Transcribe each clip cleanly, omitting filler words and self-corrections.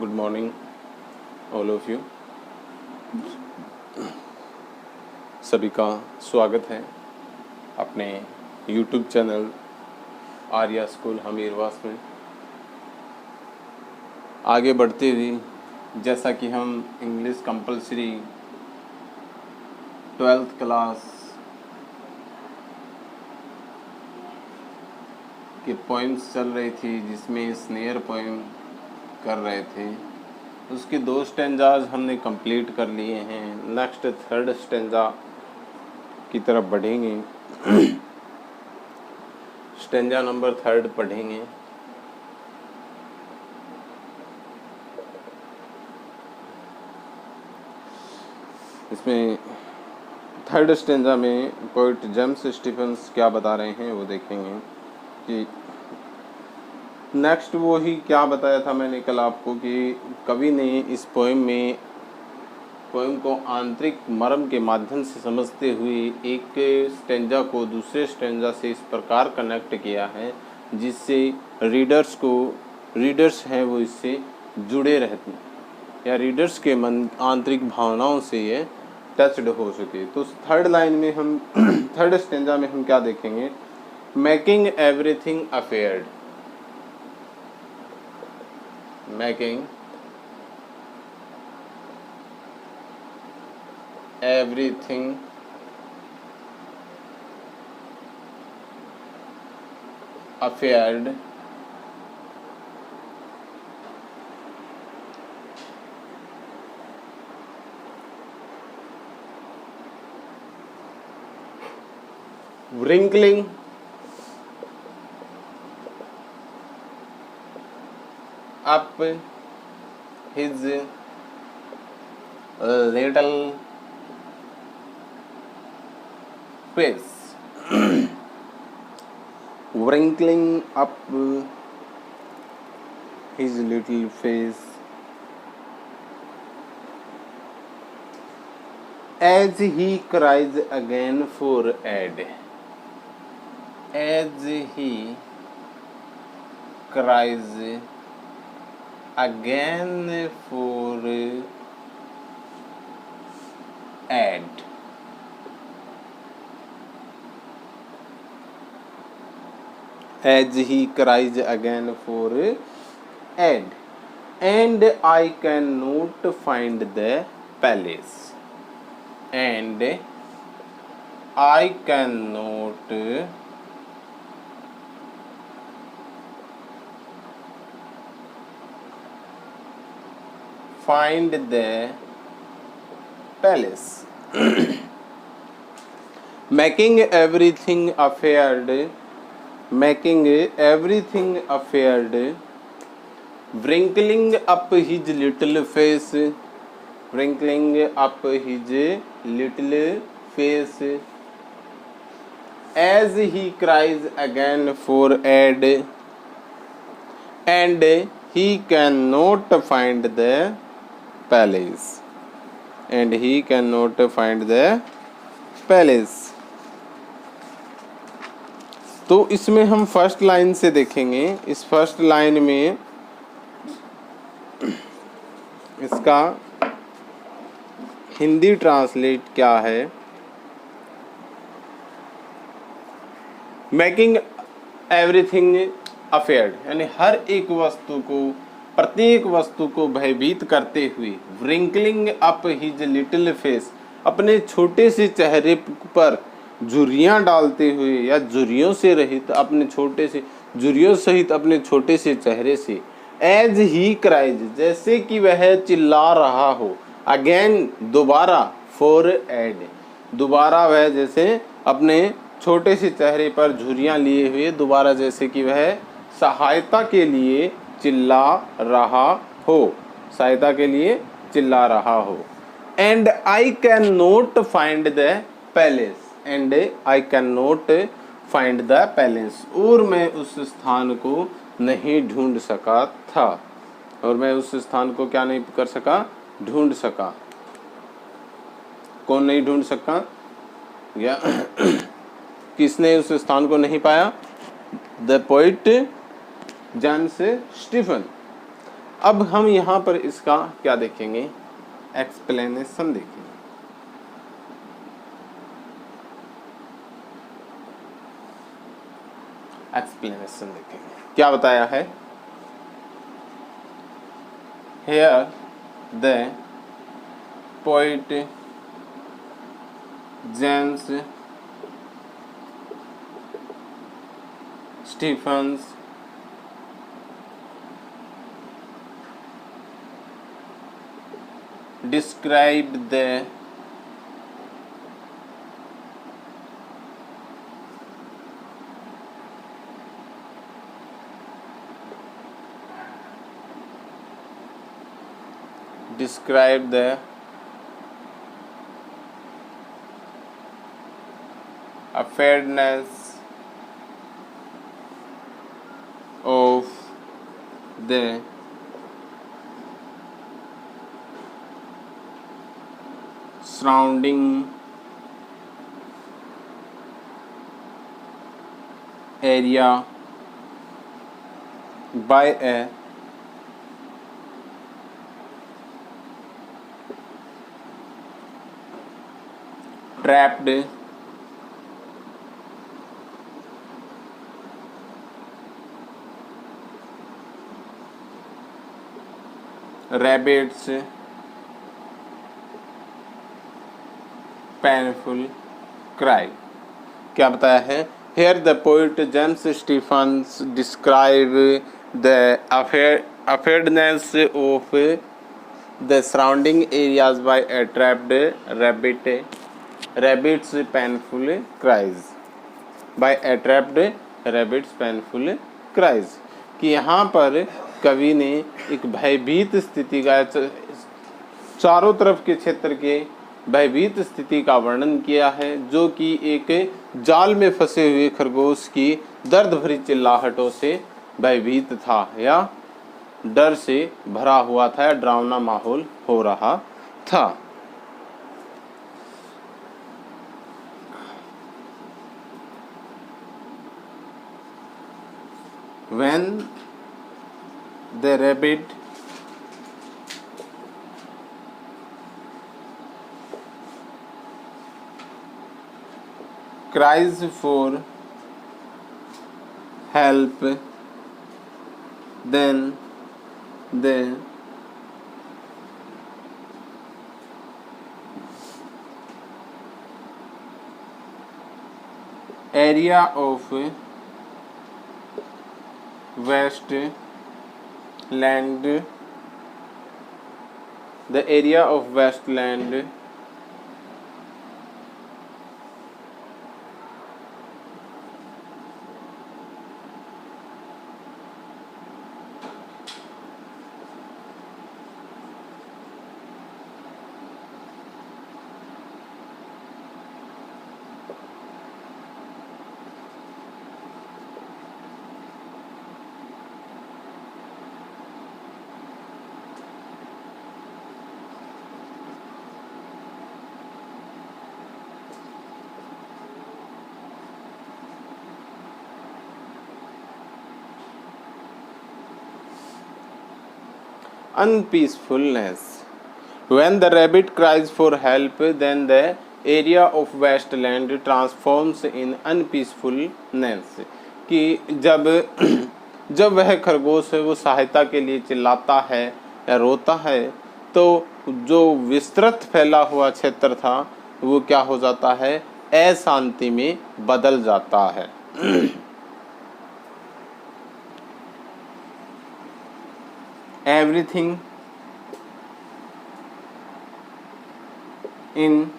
Good morning, all of you. सभी का स्वागत है अपने YouTube channel Arya school Hamirwas में। आगे बढ़ते हुए जैसा कि हम इंग्लिश कंपलसरी 12th क्लास के पोइम्स चल रही थी, जिसमें स्नेयर पोइम कर रहे थे। उसके 2 स्टेंजाज हमने कंप्लीट कर लिए हैं। नेक्स्ट 3rd स्टेंजा की तरफ बढ़ेंगे। स्टेंजा नंबर 3rd पढ़ेंगे। इसमें 3rd स्टेंजा में पोइट जेम्स स्टीफन्स क्या बता रहे हैं वो देखेंगे कि नेक्स्ट वो ही क्या बताया था मैंने कल आपको कि कवि ने इस पोइम को आंतरिक मर्म के माध्यम से समझते हुए एक स्टेंजा को दूसरे स्टेंजा से इस प्रकार कनेक्ट किया है जिससे रीडर्स हैं वो इससे जुड़े रहते हैं या रीडर्स के मन आंतरिक भावनाओं से ये टच्ड हो सके। तो 3rd लाइन में हम 3rd स्टेंजा में हम क्या देखेंगे? Making everything afraid, making everything affair wrinkling up his little face, wrinkling up his little face as he cries again for aid, as he cries again for aid. As he cries again for aid, and I cannot find the palace, and I cannot find the palace. Making everything affair, making everything affair, wrinkling up his little face, wrinkling up his little face, as he cries again for aid, and he cannot find the palace, and he cannot find the palace. तो इसमें हम first line से देखेंगे। इस first line में इसका Hindi translate क्या है? मेकिंग एवरीथिंग अफेयर्ड, यानी हर एक वस्तु को, प्रत्येक वस्तु को भयभीत करते हुए, व्रिंकलिंग अप हिज लिटिल फेस, अपने छोटे से चेहरे पर झुर्रियाँ डालते हुए या झुर्रियों से रहित अपने छोटे से झुर्रियों सहित अपने छोटे से चेहरे से, एज ही क्राइज, जैसे कि वह चिल्ला रहा हो, अगेन दोबारा, फॉर एड, दोबारा वह जैसे अपने छोटे से चेहरे पर झुर्रियाँ लिए हुए दोबारा जैसे कि वह सहायता के लिए चिल्ला रहा हो, सहायता के लिए चिल्ला रहा हो। And I can note find the palace, and I can note find the palace, और मैं उस स्थान को नहीं ढूंढ सका था, और मैं उस स्थान को क्या नहीं कर सका? ढूंढ सका। कौन नहीं ढूंढ सका? या किसने उस स्थान को नहीं पाया? The poet James Stephen. अब हम यहाँ पर इसका क्या देखेंगे, एक्सप्लेनेशन देखेंगे। एक्सप्लेनेशन देखेंगे क्या बताया है। Here the poet James Stephens described the affairness of the surrounding area by a trapped rabbit's painful cry। क्या बताया है। Here the poet James Stephens describe the affairness of the surrounding areas by a trapped rabbit's painful cries। By a trapped rabbit's painful cries। कि यहाँ पर कवि ने एक भयभीत स्थिति का, चारों तरफ के क्षेत्र के भयभीत स्थिति का वर्णन किया है, जो कि एक जाल में फंसे हुए खरगोश की दर्द भरी चिल्लाहटों से भयभीत था या डर से भरा हुआ था या डरावना माहौल हो रहा था। When the rabbit cries for help, then the area of wasteland, the area of wasteland unpeacefulness। When the rabbit cries for help, then the area of wasteland transforms in unpeacefulness। कि जब वह खरगोश है वो सहायता के लिए चिल्लाता है या रोता है, तो जो विस्तृत फैला हुआ क्षेत्र था वो क्या हो जाता है, अशांति में बदल जाता है। Everything in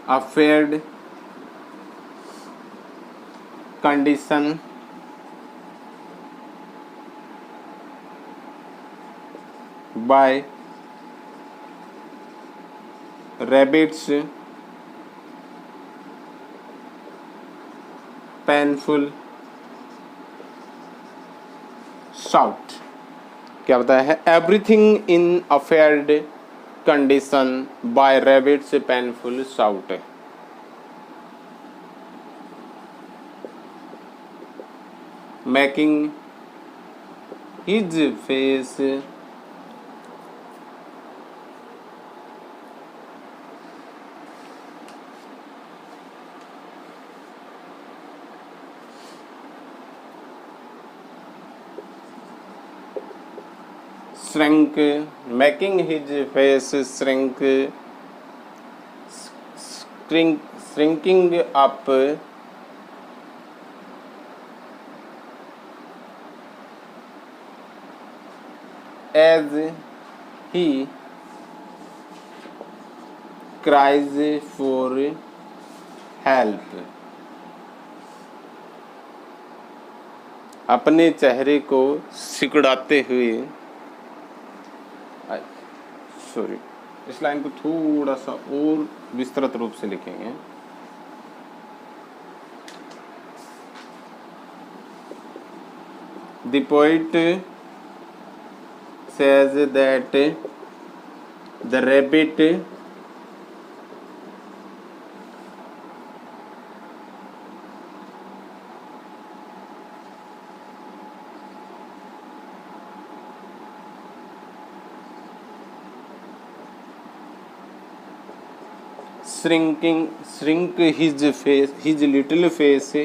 a fair condition by rabbits painful shout। क्या बताया है, everything in afraid condition by rabbits painful shout. Making his face shrink, making his face shrinking up as he cries for help. अपने चेहरे को सिकुड़ाते हुए, sorry, इस line को थोड़ा सा और विस्तृत रूप से लिखेंगे। The poet says that the rabbit shrink his little face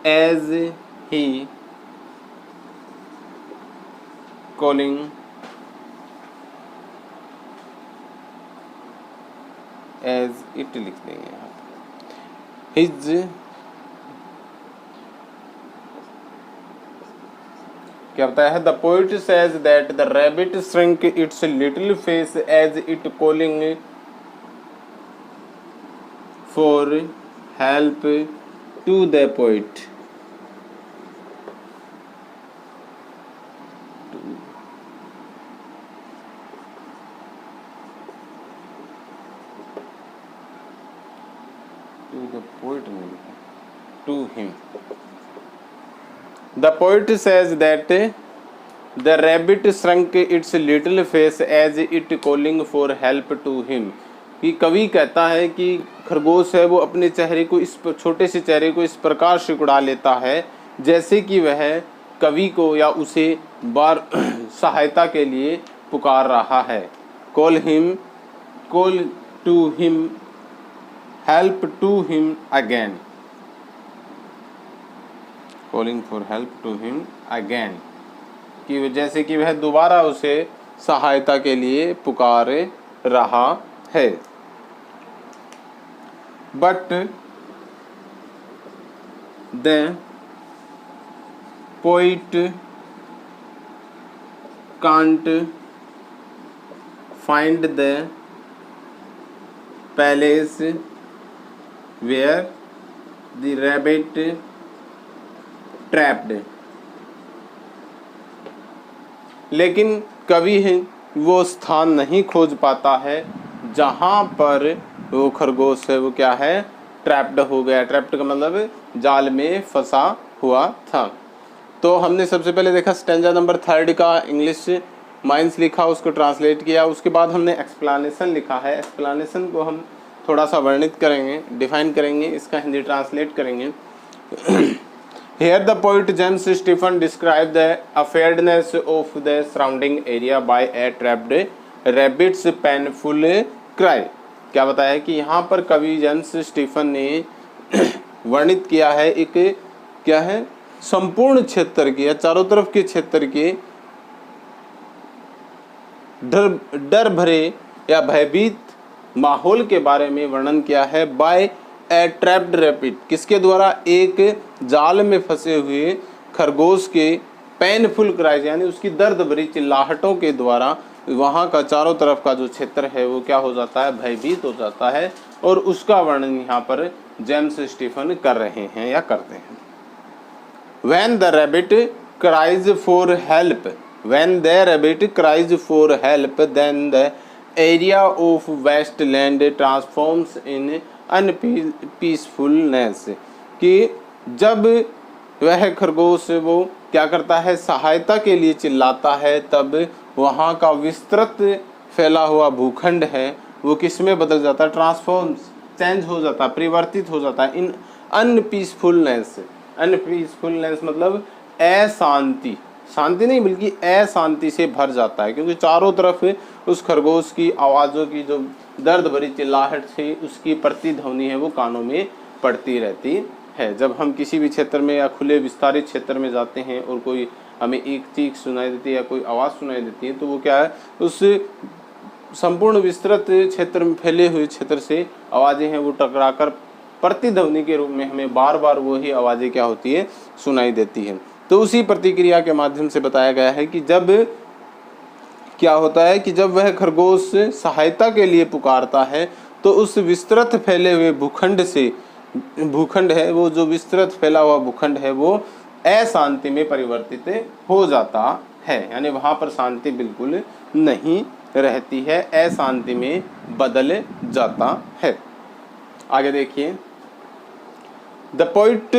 as he calling as it लिख देंगे यहाँ पे his, क्या बताया है? The poet says that the rabbit shrink its little face as it calling for help to the poet. To the poet नहीं लिखा, to him. The poet says that the rabbit shrunk its little face as it calling for help to him. कि कवि कहता है कि खरगोश है वो अपने चेहरे को, इस छोटे से चेहरे को इस प्रकार सिकुड़ा लेता है जैसे कि वह कवि को या उसे बार सहायता के लिए पुकार रहा है। call to him, help to him again. Calling for help to him again, कि जैसे कि वह दोबारा उसे सहायता के लिए पुकार रहा है। But the poet can't find the palace where the rabbit trapped. लेकिन कवि है वो स्थान नहीं खोज पाता है जहाँ पर वो खरगोश है वो क्या है, ट्रैप्ड हो गया। ट्रैप्ड का मतलब जाल में फंसा हुआ था। तो हमने सबसे पहले देखा स्टैंजा नंबर 3 का इंग्लिश माइंस लिखा, उसको ट्रांसलेट किया। उसके बाद हमने एक्सप्लेनेशन लिखा है। एक्सप्लेनेशन को हम थोड़ा सा वर्णित करेंगे, डिफाइन करेंगे, इसका हिंदी ट्रांसलेट करेंगे। Here the poet James Stephen described the affairness of the surrounding area by a trapped rabbit's painful cry. क्या बताया कि यहाँ पर कवि जेम्स स्टीफन ने वर्णित किया है एक क्या है, संपूर्ण क्षेत्र के या चारों तरफ के क्षेत्र के डर भरे या भयभीत माहौल के बारे में वर्णन किया है। बाय ए ट्रैप्ड रैबिट, किसके द्वारा, एक जाल में फंसे हुए खरगोश के पेनफुल क्राइज यानी उसकी दर्द भरी चिल्लाहटों के द्वारा वहाँ का चारों तरफ का जो क्षेत्र है वो क्या हो जाता है, भयभीत हो जाता है। और उसका वर्णन यहाँ पर जेम्स स्टीफन कर रहे हैं या करते हैं। When the rabbit cries for help, when the rabbit cries for help, then the area of wasteland transforms in अनपीसफुलनेस, कि जब वह खरगोश वो क्या करता है, सहायता के लिए चिल्लाता है, तब वहाँ का विस्तृत फैला हुआ भूखंड है वो किस में बदल जाता है, ट्रांसफॉर्म्स, चेंज हो जाता है, परिवर्तित हो जाता है इन अनपीसफुलनेस, अनपीसफुलनेस मतलब अशांति, शांति नहीं बल्कि अशांति से भर जाता है, क्योंकि चारों तरफ उस खरगोश की आवाज़ों की जो दर्द भरी चिल्लाहट से उसकी प्रतिध्वनि है वो कानों में पड़ती रहती है। जब हम किसी भी क्षेत्र में या खुले विस्तारित क्षेत्र में जाते हैं और कोई हमें एक चीख सुनाई देती है या कोई आवाज़ सुनाई देती है, तो वो क्या है, उस संपूर्ण विस्तृत क्षेत्र में फैले हुए क्षेत्र से आवाज़ें हैं वो टकराकर प्रतिध्वनि के रूप में हमें बार बार वही आवाज़ें क्या होती है, सुनाई देती है। तो उसी प्रतिक्रिया के माध्यम से बताया गया है कि जब क्या होता है कि जब वह खरगोश सहायता के लिए पुकारता है तो उस विस्तृत फैले हुए भूखंड है, वो जो विस्तृत फैला हुआ भूखंड है वो अशांति में परिवर्तित हो जाता है, यानी वहाँ पर शांति बिल्कुल नहीं रहती है, अशांति में बदल जाता है। आगे देखिए, the poet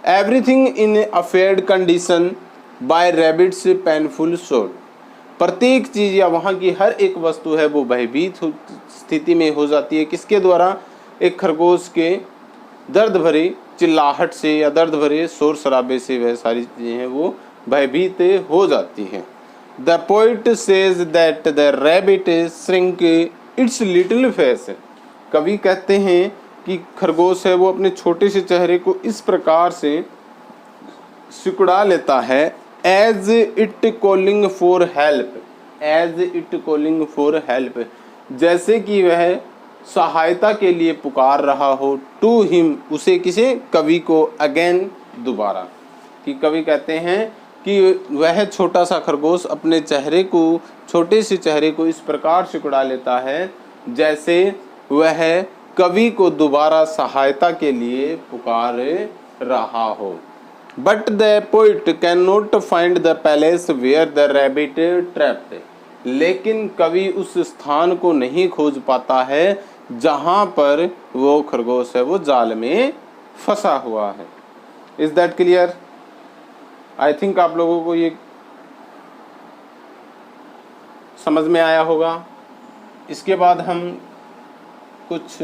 everything in afraid condition by rabbits painful शोर, प्रत्येक चीज़ या वहाँ की हर एक वस्तु है वो भयभीत स्थिति में हो जाती है, किसके द्वारा, एक खरगोश के दर्द भरी चिल्लाहट से या दर्द भरे शोर शराबे से वह सारी चीज़ें हैं वो भयभीत हो जाती हैं। The poet says that the rabbit shrink it's little face, कवि कहते हैं कि खरगोश है वो अपने छोटे से चेहरे को इस प्रकार से सिकुड़ा लेता है, as it calling for help, as it calling for help, जैसे कि वह सहायता के लिए पुकार रहा हो, टू हिम, उसे किसे, कवि को, अगेन, दोबारा, कि कवि कहते हैं कि वह छोटा सा खरगोश अपने चेहरे को, छोटे से चेहरे को इस प्रकार सिकुड़ा लेता है जैसे वह कवि को दोबारा सहायता के लिए पुकार रहा हो। But the poet can not find the palace where the rabbit trapped, लेकिन कवि उस स्थान को नहीं खोज पाता है जहां पर वो खरगोश है वो जाल में फंसा हुआ है। Is that clear? I think आप लोगों को ये समझ में आया होगा। इसके बाद हम कुछ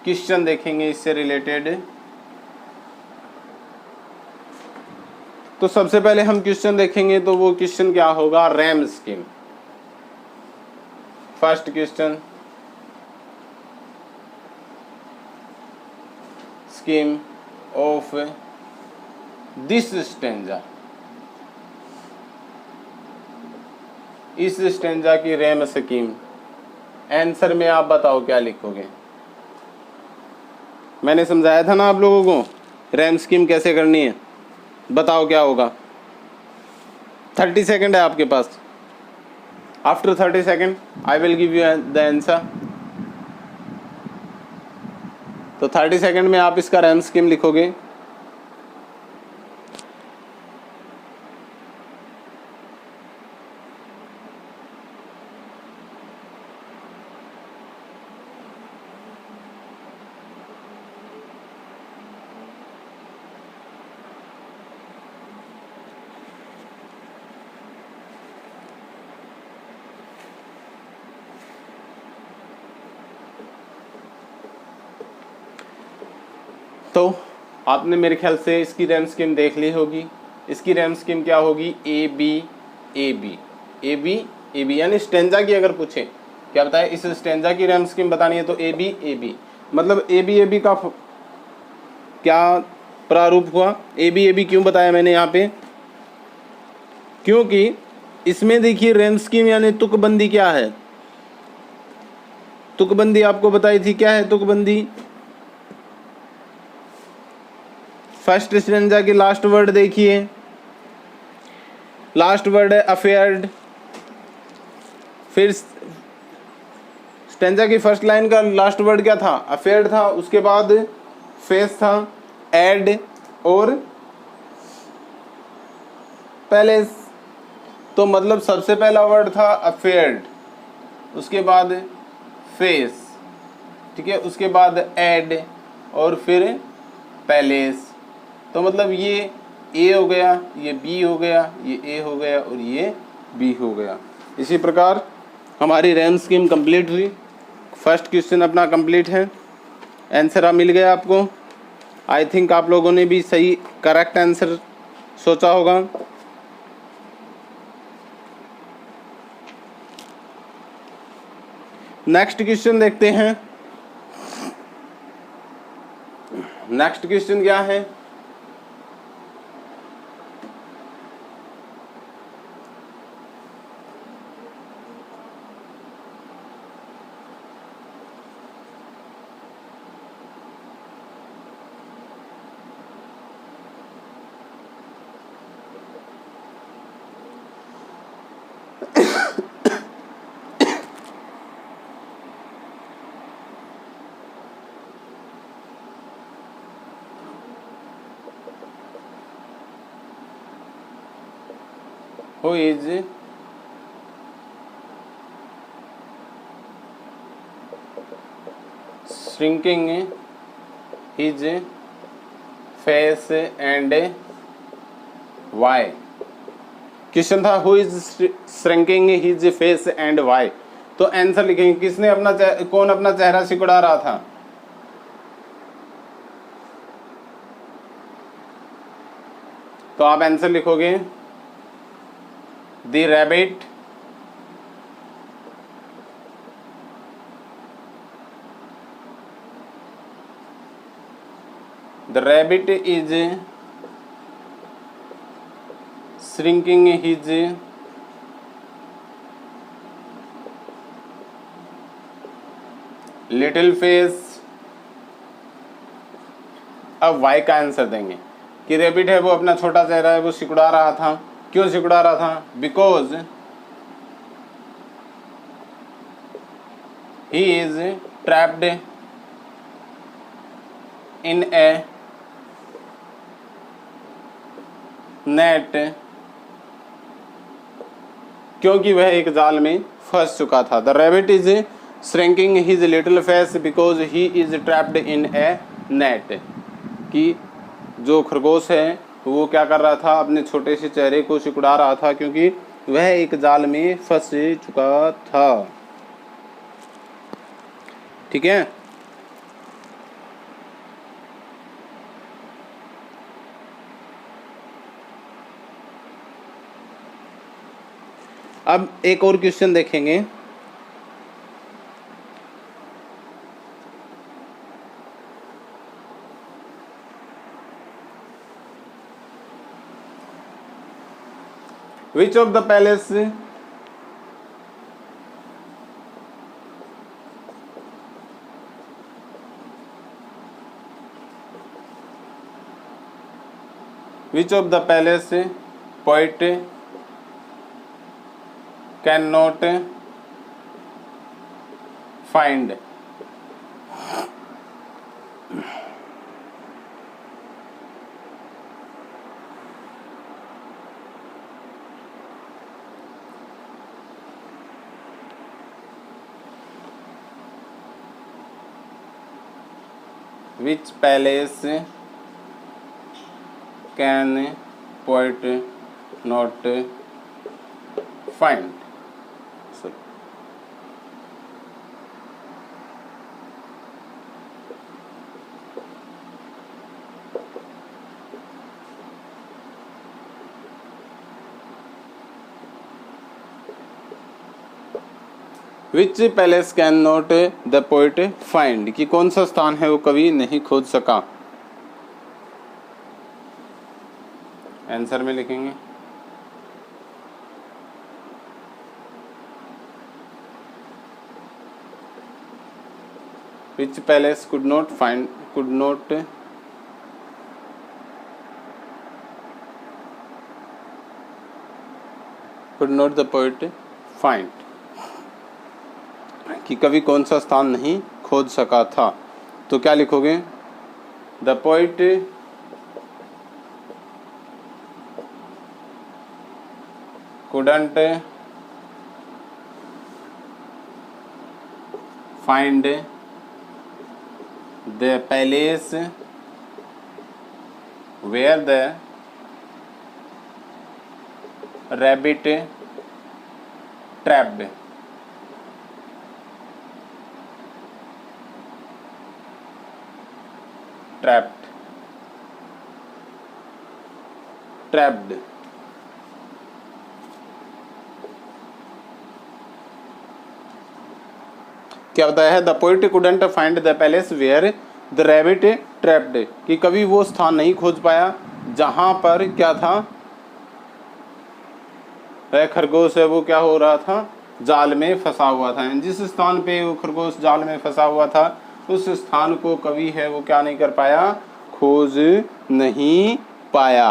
क्वेश्चन देखेंगे इससे रिलेटेड। तो सबसे पहले हम क्वेश्चन देखेंगे, तो वो क्वेश्चन क्या होगा, RAM scheme. First question, scheme of this stanza, इस स्टेंजा की रैम स्कीम। आंसर में आप बताओ क्या लिखोगे। मैंने समझाया था ना आप लोगों को रैम स्कीम कैसे करनी है, बताओ क्या होगा। 30 सेकंड है आपके पास। After 30 second I will give you the answer. तो 30 सेकंड में आप इसका रैम स्कीम लिखोगे। तो आपने मेरे ख्याल से इसकी रैम स्कीम देख ली होगी। इसकी रैम स्कीम क्या होगी, A B A B A B A B, यानी स्टेंजा की अगर पूछे क्या बताए, इस स्टेंजा की रैम स्कीम बतानी है तो ए बी, मतलब ए बी का क्या प्रारूप हुआ। ए बी क्यों बताया मैंने यहाँ पे, क्योंकि इसमें देखिए रैम स्कीम यानी तुकबंदी क्या है। तुकबंदी आपको बताई थी, क्या है तुकबंदी। फर्स्ट स्टेंजा की लास्ट वर्ड देखिए, लास्ट वर्ड है अफेयर्ड, फिर स्टेंजा की फर्स्ट लाइन का लास्ट वर्ड क्या था, अफेयर्ड था, उसके बाद फेस था, एड और पैलेस। तो मतलब सबसे पहला वर्ड था अफेयर्ड, उसके बाद फेस, ठीक है, उसके बाद एड और फिर पैलेस। तो मतलब ये ए हो गया, ये बी हो गया, ये ए हो गया और ये बी हो गया। इसी प्रकार हमारी रैम स्कीम कंप्लीट हुई। फर्स्ट क्वेश्चन अपना कंप्लीट है, आंसर मिल गया आपको। आई थिंक आप लोगों ने भी सही करेक्ट आंसर सोचा होगा। नेक्स्ट क्वेश्चन देखते हैं। नेक्स्ट क्वेश्चन क्या है? Who is shrinking his face and why? Question था who is shrinking his face and why. तो आंसर लिखेंगे किसने कौन अपना चेहरा सिकुड़ा रहा था? तो आप आंसर लिखोगे the rabbit is shrinking his little face. अब वाई का आंसर देंगे कि रैबिट है वो अपना छोटा चेहरा है वो सिकुड़ा रहा था। क्यों सिकुड़ा रहा था? Because he is trapped in A net, क्योंकि वह एक जाल में फंस चुका था। The rabbit is shrinking his little face because he is trapped in A net, कि जो खरगोश है वो क्या कर रहा था? अपने छोटे से चेहरे को सिकुड़ा रहा था क्योंकि वह एक जाल में फंस चुका था। ठीक है। अब एक और क्वेश्चन देखेंगे। Which of the palace poet cannot find? Which palace can poet not find? So, which palace can not the poet find, कि कौन सा स्थान है वो कवि नहीं खोज सका? आंसर में लिखेंगे विच palace could not the poet find, कि कवि कौन सा स्थान नहीं खोज सका था। तो क्या लिखोगे? The poet couldn't find the palace where the rabbit trapped. Trapped. क्या बताया है? The poet couldn't find the palace where the rabbit trapped, कि कभी वो स्थान नहीं खोज पाया जहां पर क्या था, वह खरगोश है वो क्या हो रहा था, जाल में फंसा हुआ था। जिस स्थान पे वो खरगोश जाल में फंसा हुआ था उस स्थान को कभी है वो क्या नहीं कर पाया, खोज नहीं पाया।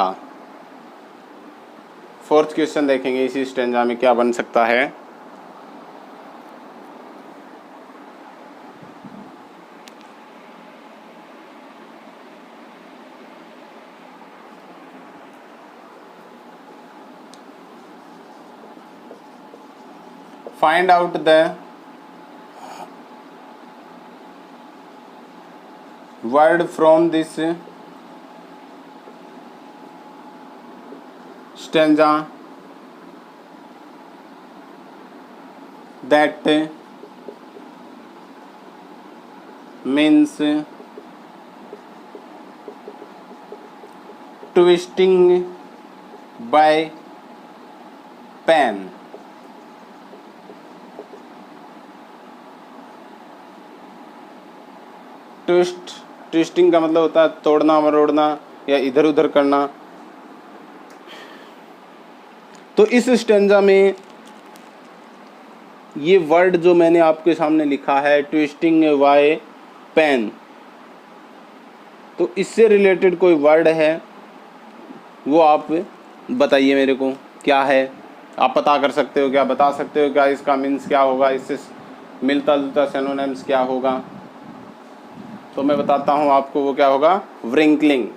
फोर्थ क्वेश्चन देखेंगे इसी स्टेंजा में क्या बन सकता है। Find out the word from this stanza that means twisting by pen। Twisting का मतलब होता है तोड़ना मरोड़ना या इधर उधर करना। तो इस स्टेंजा में ये वर्ड जो मैंने आपके सामने लिखा है ट्विस्टिंग बाय पेन, तो इससे रिलेटेड कोई वर्ड है वो आप बताइए मेरे को क्या है। आप पता कर सकते हो क्या, बता सकते हो क्या इसका मीन्स क्या होगा, इससे मिलता जुलता सिनोनिम्स क्या होगा। तो मैं बताता हूँ आपको वो क्या होगा, व्रिंकलिंग।